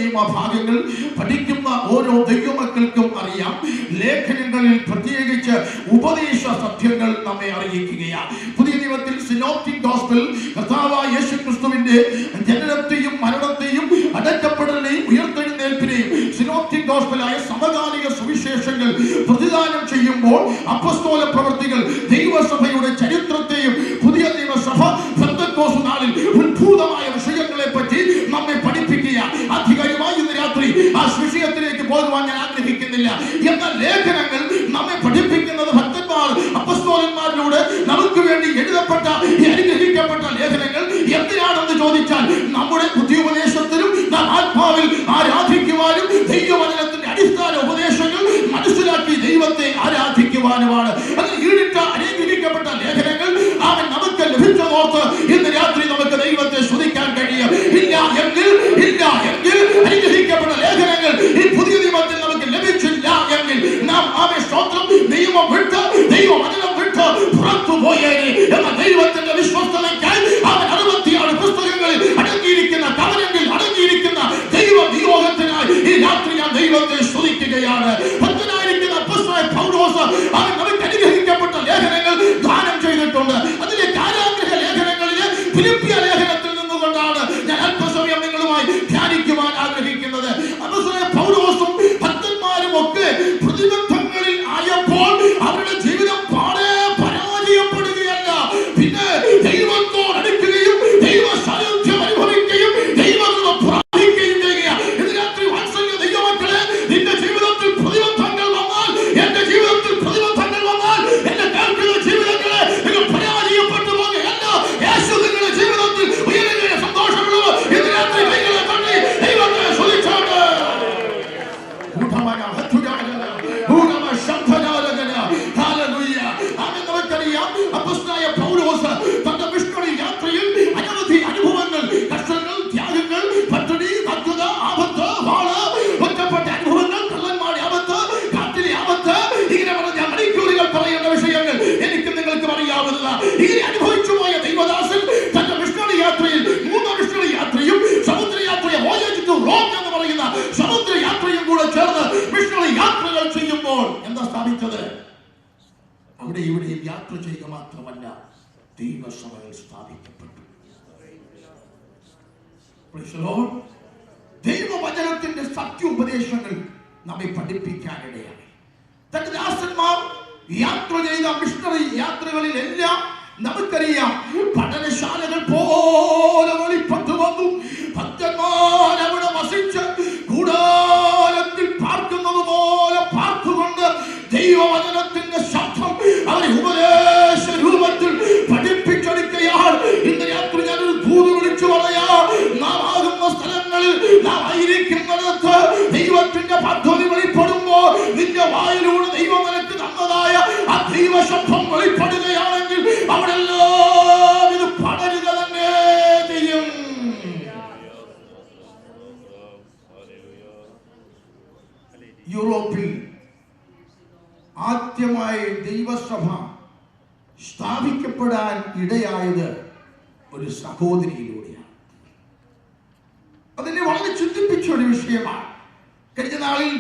നിയമ ഭാഗങ്ങൾ പഠിക്കുന്ന ഓരോ ദൈവമക്കൾക്കും അറിയാം, ലേഖനങ്ങളിൽ പ്രത്യേകിച്ച് ഉപദേശ സത്യങ്ങൾ നമ്മെ അറിയിക്കുകയാണ്. പുതിയ നിയമത്തിൽ സിനോപ്റ്റിക് ഗോസ്പൽ കർത്താവായ യേശുക്രിസ്തുവിന്റെ ജനനത്തെയും മരണത്തെയും അടക്കപ്പെടലിനെയും ഉയർത്തെഴുന്നേൽപ്പിനെയും സിനോപ്റ്റിക് ഗോസ്പലായ സമകാലിക സുവിശേഷങ്ങൾ പ്രതിദാനം ചെയ്യുമ്പോൾ അപ്പസ്തോല പ്രവർത്തികൾ ദൈവസഭയുടെ ചരിത്രത്തെയും പുതിയ നിയമസഭ പെന്തക്കോസ്ത് നാളിൽ ഉത്ഭൂതമായ വിഷയങ്ങളെ പറ്റി നമ്മെ പഠിപ്പിക്കുക. അധികാരിമായി ഇന്ന് രാത്രി ആ വിഷയത്തിലേക്ക് പോകുവാൻ ഞാൻ ആഗ്രഹിക്കുന്നില്ല. എന്നാൽ ലേഖനങ്ങൾ നമ്മെ പഠിപ്പിക്കുന്നത് ഭക്തന്മാർ അപ്പസ്തോലന്മാരിലൂടെ നമുക്ക് വേണ്ടി എഴുതപ്പെട്ട ഈ അനുഗ്രഹിക്കപ്പെട്ട ലേഖനങ്ങൾ എന്തിനാണെന്ന് ചോദിച്ചാൽ നമ്മുടെ ബുദ്ധിയുപദേശത്തിനും നാം ആത്മാവിൽ ആരാധിക്കുവാനും ദൈവവചനത്തിന്റെ അടിസ്ഥാന ഉപദേശങ്ങൾ മനസ്സിലാക്കി ദൈവത്തെ ആരാധിക്കുവാനുമാണ്. അതിൽ ഈടിട്ട അനുഗ്രഹിക്കപ്പെട്ട ലേഖനങ്ങൾ അവൻ നമുക്ക് ലഭിച്ചതോർത്ത് ഇന്ന് രാത്രി നമുക്ക് ദൈവത്തെ സ്തുതിക്കാൻ കഴിയും. ഇല്ല എങ്കിൽ അനുഗ്രഹിക്കപ്പെട്ട ലേഖനങ്ങൾ ഈ പുതിയ നിയമത്തിൽ നമുക്ക് ലഭിച്ചില്ല എങ്കിൽ നാം അവൻ സ്തോത്രം നിയമം വിട്ട് ദൈവവചനം വിട്ട് പുറത്തു പോയേനെ എന്ന ദൈവത്തിന്റെ വിശ്വസ്തതയ്ക്കായി അവൻ 66 പുസ്തകങ്ങളിൽ അടങ്ങിയിരിക്കുന്ന കവനങ്ങളിൽ അടങ്ങിയിരിക്കുന്ന ദൈവ നിയോഗത്തിനായി ഈ രാത്രി ഞാൻ ദൈവത്തെ സ്തുതിക്കുകയാണ്. ഭക്തനായിരിക്കുന്ന അപ്പോസ്തലനായ പൗലോസ് അവൻ നമുക്ക് അനുഗ്രഹിക്കപ്പെട്ട ലേഖനങ്ങൾ ദാനം ചെയ്തിട്ടുണ്ട്. അതിലെ കാരാഗ്രഹ ലേഖനങ്ങളിലെ ഫിലിപ്പിയ ലേഖനത്തിൽ നിന്നുകൊണ്ടാണ് ഞാൻ അല്പസമയം നിങ്ങളുമായി ധ്യാനിക്കുവാൻ ആഗ്രഹിക്കുന്നത്. അപ്പോസ്തലനായ പൗലോസും ഭക്തന്മാരും ഒക്കെ പ്രതിബന്ധങ്ങളിൽ ആയപ്പോൾ അവരുടെ ജീവിതം പാടെ പരാജയപ്പെടുകയല്ല, പിന്നെ ദൈവത്തോട് അടുക്കുകയും ദൈവ സാന്നിധ്യം അനുഭവിക്കുകയും ദൈവത്തോട് പ്രാർത്ഥിക്കുകയും ചെയ്യുക. ഇന്ന് രാത്രി വാത്സല്യ ദൈവമക്കളെ, നിന്റെ ജീവിതത്തിൽ പ്രതിബന്ധങ്ങൾ വന്നാൽ, എന്റെ ജീവിതത്തിൽ പ്രതിബന്ധങ്ങൾ വന്നാൽ, എന്റെ കേൾക്കുന്ന ജീവിതങ്ങളെ നിങ്ങൾ പരാജയപ്പെട്ടു പോകുകയല്ല. യേശു നിങ്ങളുടെ ജീവിതത്തിൽ ഉയരുകയെ സന്തോഷമുള്ളൂ. ഇന്ന് രാത്രി കൈകളെ തട്ടി ദൈവത്തെ സ്തുതിച്ചാണ്. അപ്പോസ്തലനായ പൗലോസ് തന്റെ മിഷണറി യാത്രയിൽ അനവധി അനുഭവങ്ങൾ, കഷ്ടങ്ങൾ, ത്യാഗങ്ങൾ, പട്ടിണി, നഗ്നത, ആപത്ത്, വാള്, ഒറ്റപ്പെട്ട അനുഭവങ്ങൾ, കള്ളന്മാരുടെ ആപത്ത്, കാട്ടിലെ ആപത്ത്, ഇങ്ങനെ പറഞ്ഞ മണിക്കൂറുകൾ പറയേണ്ട വിഷയങ്ങൾ എനിക്ക് നിങ്ങൾക്ക് അറിയാവുന്ന ഇങ്ങനെ അനുഭവിച്ചു പോയ ദൈവദാസൻ തന്റെ മിഷണറി യാത്രയിൽ 3 മിഷണറി യാത്രയും സമുദ്രയാത്രയെ വോയേജ് ടു റോം എന്ന് പറയുന്ന സമുദ്രയാത്രയും കൂടെ ചേർന്ന് മിഷണറി യാത്രകൾ ചെയ്യുമ്പോൾ എന്താ സ്ഥാപിച്ചത്? അവിടെ ഇവിടെയും യാത്ര ചെയ്യുക മാത്രമല്ല, ദൈവസഭകൾ സ്ഥാപിക്കപ്പെട്ടു. ദൈവവചനത്തിന്റെ സത്യോപദേശങ്ങൾ നമ്മെ പഠിപ്പിക്കാനിടയായി. തന്റെ ദാസന്മാർ യാത്ര ചെയ്ത മിഷണറി യാത്രകളിലെല്ലാം നമുക്കറിയാം, പഠനശാലകൾ പോലെ വെളിപ്പെട്ടു വന്നു. ഭക്തന്മാർ അവിടെ വസിച്ച് കൂടാരത്തിൽ പാർക്കുന്നത് പോലെ പാർത്തുകൊണ്ട് ദൈവവചനത്തിന്റെ ശബ്ദം അവരെ ഉപദേശ രൂപത്തിൽ പഠിപ്പിച്ചെടുക്കുകയാണ്. ഇന്ന് രാത്രി ഞാനൊരു ദൂത് വിളിച്ചു പറയാ, നാം ആകുന്ന സ്ഥലങ്ങളിൽ, നാം ആയിരിക്കുന്നിടത്ത് ദൈവത്തിന്റെ പദ്ധതി വെളിപ്പെടുമ്പോ നിന്റെ വായിലൂടെ ദൈവം നിനക്ക് തന്നതായ ആ ദൈവശബ്ദം വെളിപ്പെടുകയാണെങ്കിൽ അവിടെ എല്ലാം ഇത് പടരുക തന്നെ ചെയ്യും. യൂറോപ്പിൽ ആദ്യമായി ദൈവസഭ സ്ഥാപിക്കപ്പെടാൻ ഇടയായത് ഒരു സഹോദരിയിലൂടെയാണ്. അതിനെ വളരെ ചിന്തിപ്പിച്ച ഒരു വിഷയമാണ്. കഴിഞ്ഞ നാളിൽ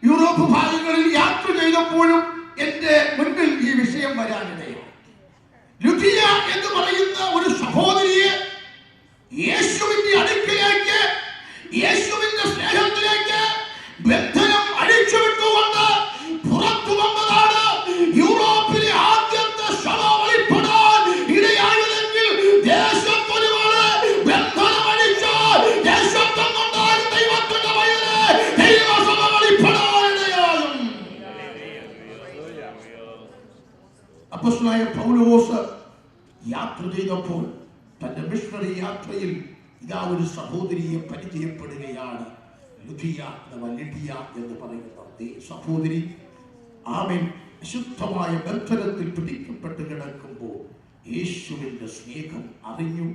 യൂറോപ്പ് ഭാഗങ്ങളിൽ യാത്ര ചെയ്തപ്പോഴും എന്റെ മുൻപിൽ ഈ വിഷയം വരാനിടയായി. ലുദിയ എന്ന് പറയുന്ന ഒരു സഹോദരിയെ യേശുവിന്റെ അടുക്കിലേക്ക്, യേശുവിന്റെ സ്നേഹത്തിലേക്ക് ബന്ധനം അഴിച്ചുവിട്ടുകൊണ്ട് പുറത്തു വന്നതാണ് യൂറോപ്പിലെ ആദ്യത്തെ സഭ വെളിപ്പെടാൻ ഇടയായതെങ്കിൽ ദേശത്തൊരുപാട് ബന്ധനം അഴിച്ചാൽ ദേശത്വം കൊണ്ടാണ് ദൈവത്തിന്റെ വഴിയിലെ ദൈവസഭ വെളിപ്പെടാൻ ഇടയാകും. അപ്പോസ്തലനായ പൗലോസ് യാത്ര ചെയ്തപ്പോൾ തന്റെ മിഷണറി യാത്രയിൽ ഇതാ ഒരു സഹോദരിയെ പരിചയപ്പെടുകയാണ്. ലുദിയ എന്ന് പറയുന്ന സഹോദരി ആമേൻ ശുദ്ധമായ ബന്ധനത്തിൽ പിടിക്കപ്പെട്ട് കിടക്കുമ്പോൾ യേശുവിന്റെ സ്നേഹം അറിഞ്ഞു,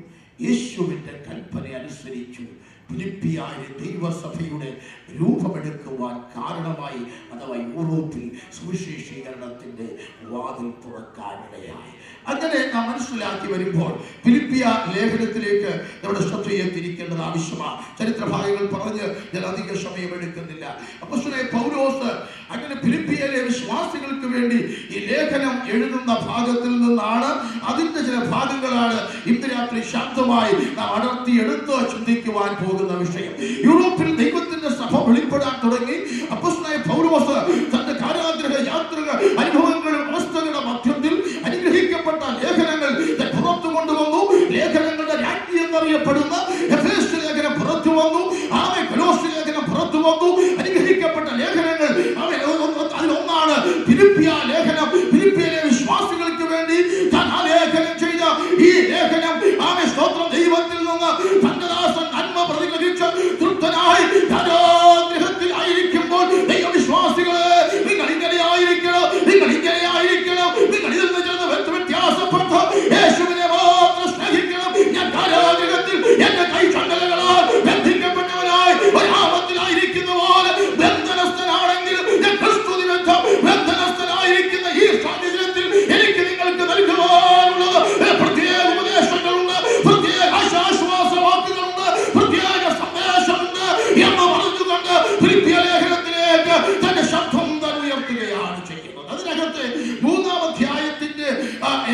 യേശുവിന്റെ കൽപ്പന അനുസരിച്ചു, ഫിലിപ്പിയായിലെ ദൈവസഭയുടെ രൂപമെടുക്കുവാൻ കാരണമായി, അഥവാ യൂറോപ്പിൽ സുവിശേഷീകരണത്തിന്റെ വാതിൽ തുറക്കാനിടയായി. അങ്ങനെ നാം മനസ്സിലാക്കി വരുമ്പോൾ ഫിലിപ്പിയ ലേഖനത്തിലേക്ക് നമ്മുടെ ശ്രദ്ധയെ തിരിക്കേണ്ടത് ആവശ്യമാണ്. ചരിത്ര ഭാഗങ്ങൾ പറഞ്ഞ് ഞാൻ അധിക സമയം എടുക്കുന്നില്ല. അപ്പോസ്തലനായ പൗലോസ് അങ്ങനെ ഫിലിപ്പിയിലെ വിശ്വാസികൾക്ക് വേണ്ടി ഈ ലേഖനം എഴുതുന്ന ഭാഗത്തിൽ നിന്നാണ്, അതിന്റെ ചില ഭാഗങ്ങളാണ് ഇന്ന് രാത്രി ശാന്തമായി നാം അടർത്തിയെടുത്ത് ചിന്തിക്കുവാൻ പോകുന്ന വിഷയം. യൂറോപ്പിൽ ദൈവത്തിന്റെ സഭ വെളിപ്പെടാൻ തുടങ്ങി. അപ്പോസ്തലനായ പൗലോസ് തന്റെ കാരാഗ്രഹ യാത്രകൾ, അനുഭവങ്ങളും അവസ്ഥകളുടെ മധ്യത്തിൽ അനുഗ്രഹിക്കപ്പെട്ട ലേഖനങ്ങൾ പുറത്തു കൊണ്ടുവന്നു. ലേഖനങ്ങളുടെ രാജ്ഞി എന്നറിയപ്പെടുന്ന എഫേസ്യ ലേഖനം പുറത്തു വന്നു. കൊലോസ്യ ലേഖനം പുറത്തു വന്നു. അനുഗ്രഹിക്കപ്പെട്ട ലേഖനങ്ങൾ അതിലൊന്നാണ് ഫിലിപ്പിയ ലേഖനം. ഫിലിപ്പിയിലെ വിശ്വാസികൾക്ക് വേണ്ടി താൻ ലേഖനം ചെയ്ത ഈ ലേഖനം സ്തോത്രം ദൈവത്തിൽ നിന്ന് തന്റെ ദാസൻ നന്മ പ്രതിഗ്രഹിച്ച് തൃപ്തനായി കാരാഗൃഹത്തിൽ ആയിരിക്കുമ്പോൾ ദൈവവിശ്വാസികളെ, നിങ്ങൾ ഇങ്ങനെയായിരിക്കണം, നിങ്ങൾ ഇങ്ങനെയായിരിക്കണം, നിങ്ങൾ ഇതിൽ നിന്ന് വ്യത്യാസപ്പെട്ട് യേശുവിനെ മാത്രം സ്നേഹിക്കണം. ഞാൻ കാരാഗൃഹത്തിൽ എന്റെ കൈ ചങ്ങലകളാൽ ബന്ധിക്കപ്പെട്ടവനായി ഒരാപത്തിലായിരിക്കുന്ന പോലെ ബന്ധനസ്ഥനാണെങ്കിലും ഞാൻ ക്രിസ്തു നിമിത്തം ബന്ധനസ്ഥനായിരിക്കുന്ന ഈ സാഹചര്യത്തിൽ എനിക്ക് നിങ്ങൾക്ക് നൽകുവാനുള്ളത് പ്രത്യേക ഉപദേശങ്ങളുണ്ട്, പ്രത്യേക ആശ്വാസവാക്കുകളുണ്ട്, പ്രത്യേക സന്ദേശമുണ്ട് എന്ന് പറഞ്ഞുകൊണ്ട് ഫിലിപ്പിയ ലേഖനത്തിലേക്ക് തന്റെ ശബ്ദം തന്നെ ഉയർത്തുകയാണ് ചെയ്യുന്നത്. അതിനകത്ത് 3-ാം അധ്യായത്തിന്റെ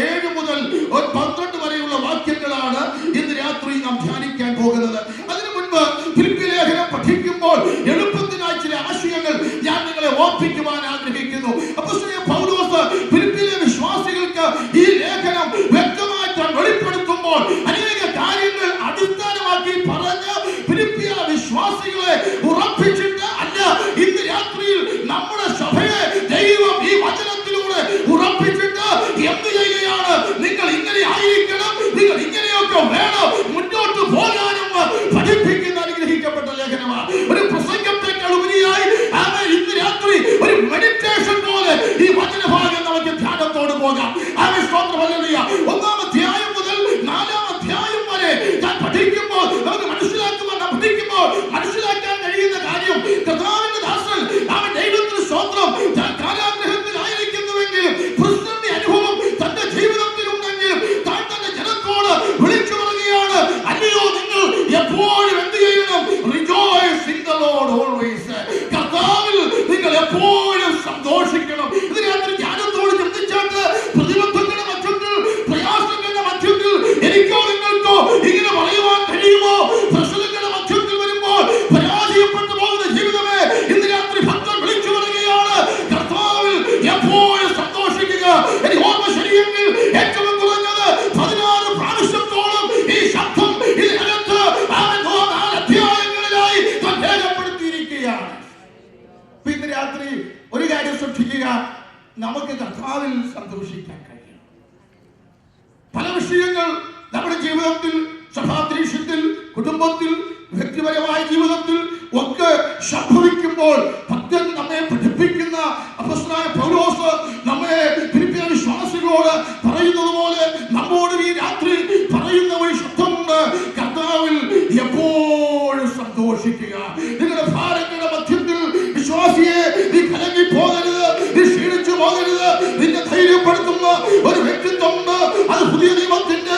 7 മുതൽ 12 വരെയുള്ള വാക്യങ്ങളാണ് ഇന്ന് രാത്രി നാം ധ്യാനിക്കാൻ പോകുന്നത്. അതിനു മുൻപ് ഫിലിപ്പിയ ലേഖനം പഠിക്കുമ്പോൾ എളുപ്പത്തിനായി ചില ആശയങ്ങൾ ഞാൻ നിങ്ങളെ ഓർപ്പിക്കുവാൻ ആഗ്രഹിക്കുന്നു. അപ്പോസ്തലനായ പൗലോസ് ഫിലിപ്പിയിലെ വിശ്വാസികൾക്ക് ഈ ലേഖനം വ്യക്തമായിട്ട് വെളിപ്പെടുത്തുമ്പോൾ അനേക കാര്യങ്ങൾ അടിസ്ഥാനമാക്കി പറഞ്ഞ് ഫിലിപ്പിയ വിശ്വാസികളെ ഉറപ്പിച്ചിട്ട്, അല്ല, ഇന്ന് രാത്രിയിൽ നമ്മുടെ സഭയെ ദൈവം ഈ വചനത്തിലൂടെ ഉറപ്പിച്ചിട്ട് എന്ത് ചെയ്യുകയാണ്? നിങ്ങൾ ഇങ്ങനെ ആയിരിക്കണം, നിങ്ങൾ ഇങ്ങനെയൊക്കെ വേണം മുന്നോട്ട് പോകാനും പഠിപ്പിക്കുന്ന അനുഗ്രഹിക്കപ്പെട്ട ലേഖനമാണ്. ഒരു പ്രസംഗത്തെക്കാൾ ഉപരിയായി ഇന്ന് രാത്രി ഒരു മെഡിറ്റേഷൻ പോലെ ഈ വചനഭാഗം നമുക്ക് ധ്യാനത്തോട് പോകാം. സ്തോത്രമല്ലേലൂയ. 1-ാം അധ്യായം മുതൽ 4-ാം അധ്യായം വരെ ഞാൻ പഠിക്കുമ്പോൾ നമുക്ക് മനസ്സിലാക്കാൻ കഴിയുന്ന കാര്യം, കർത്താവിന്റെ ദാസൻ ദൈവത്തിന് സ്തോത്രം താൻ കാരാഗൃഹത്തിലായിരിക്കുന്നുവെങ്കിലും ക്രിസ്തുവിന്റെ അനുഭവം തന്റെ ജീവിതത്തിലുണ്ടെങ്കിലും താൻ തന്റെ ജനത്തോട് വിളിച്ചു പറയുകയാണ്, അല്ലയോ നിങ്ങൾ എപ്പോഴും എന്ത് ചെയ്യണം? Rejoice in the Lord always. കർത്താവിൽ നിങ്ങൾ എപ്പോഴും സന്തോഷിക്കണം. ഇത് രാത്രി ജ്ഞാനത്തോട് ചിന്തിച്ചാട്ട് പ്രതിബന്ധങ്ങളുടെ മധ്യത്തിൽ, പ്രയാസങ്ങളുടെ മധ്യത്തിൽ എനിക്കോ നിങ്ങൾക്കോ ഇങ്ങനെ പറയുവാൻ കഴിയുമോ? പ്രശ്നങ്ങളുടെ മധ്യത്തിൽ വരുമ്പോൾ പരാജയപ്പെട്ടു പോകുന്ന ജീവിതമേ, ഇന്ന് രാത്രി ഭക്തൻ വിളിച്ചു പറയുകയാണ്, കർത്താവിൽ എപ്പോഴും സന്തോഷിക്കുക. എനിക്ക് ഓർമ്മ ശരിയെങ്കിൽ ഏറ്റവും കുറഞ്ഞത് 16 പ്രാവശ്യത്തോളം ഈ ശബ്ദം ഇതിനകത്ത് 4 അധ്യായങ്ങളിലായി രേഖപ്പെടുത്തിയിരിക്കുകയാണ്. ഇന്ന് രാത്രി ഒരു കാര്യം ശ്രദ്ധിക്കുക, നമുക്ക് കർത്താവിൽ സന്തോഷിക്കാൻ കഴിയും. പല വിഷയങ്ങൾ നമ്മുടെ ജീവിതത്തിൽ, സഭാന്തരീക്ഷത്തിൽ, കുടുംബത്തിൽ, വ്യക്തിപരമായ ജീവിതത്തിൽ ഒക്കെ സംഭവിക്കുമ്പോൾ ഭക്തൻ നമ്മെ പഠിപ്പിക്കുന്ന അപ്പോസ്തലനായ പൗലോസ് നമ്മെ ഫിലിപ്പിയ വിശ്വാസികളോട് പറയുന്നത് പോലെ നമ്മോട് ഈ രാത്രി പറയുന്ന ഒരു ശബ്ദമുണ്ട്, കർത്താവിൽ എപ്പോഴും സന്തോഷിക്കുക. നിങ്ങളുടെ ഭാരങ്ങളുടെ മധ്യത്തിൽ വിശ്വാസിയെ നീ കലങ്ങി പോകരുത്, നീ ക്ഷീണിച്ചു പോകരുത്. നിന്നെ ധൈര്യപ്പെടുത്തുന്ന ഒരു വ്യക്തിത്വമുണ്ട്. അത് പുതിയ നിയമത്തിന്റെ